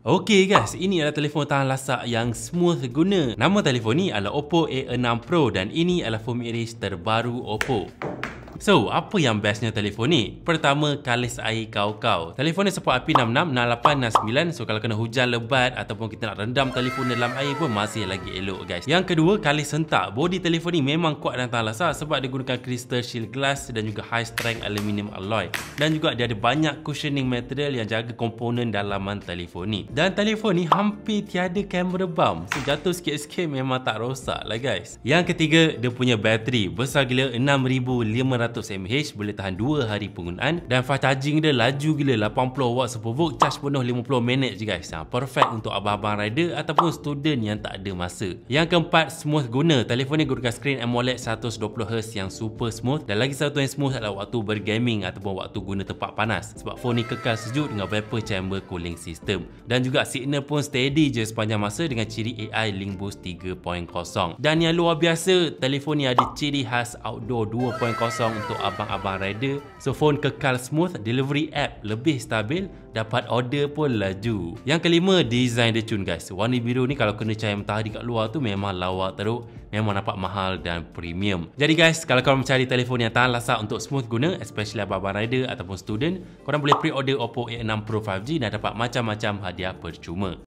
Okey guys, ini adalah telefon tahan lasak yang smooth guna. Nama telefon ni adalah Oppo A6 Pro dan ini adalah firmware terbaru Oppo. So, apa yang bestnya telefon ni? Pertama, kalis air kau-kau. Telefon ni support IP66, 68 dan 9. So, kalau kena hujan lebat ataupun kita nak rendam telefon dalam air pun masih lagi elok guys. Yang kedua, kalis sentak. Bodi telefon ni memang kuat dan tahan lasak sebab dia gunakan crystal shield glass dan juga high strength aluminium alloy. Dan juga dia ada banyak cushioning material yang jaga komponen dalaman telefon ni. Dan telefon ni hampir tiada kamera bump. So, jatuh sikit-sikit memang tak rosak lah guys. Yang ketiga, dia punya bateri. Besar gila 6500 mAh, boleh tahan 2 hari penggunaan dan fast charging dia laju gila 80 watt per volt, charge penuh 50 minit je guys. Perfect untuk abang-abang rider ataupun student yang tak ada masa. Yang keempat, smooth guna. Telefon ni gunakan screen AMOLED 120Hz yang super smooth dan lagi satu yang smooth adalah waktu bergaming ataupun waktu guna tempat panas sebab phone ni kekal sejuk dengan vapor chamber cooling system dan juga signal pun steady je sepanjang masa dengan ciri AI Link Boost 3.0. Dan yang luar biasa, telefon ni ada ciri khas outdoor 2.0 untuk abang-abang rider. So phone kekal smooth, delivery app lebih stabil, dapat order pun laju. Yang kelima, design dia cun guys. Warna biru ni kalau kena cahaya matahari kat luar tu memang lawa teruk, memang nampak mahal dan premium. Jadi guys, kalau korang mencari telefon yang tahan lasak untuk smooth guna, especially abang-abang rider ataupun student, korang boleh pre-order Oppo A6 Pro 5G dan dapat macam-macam hadiah percuma.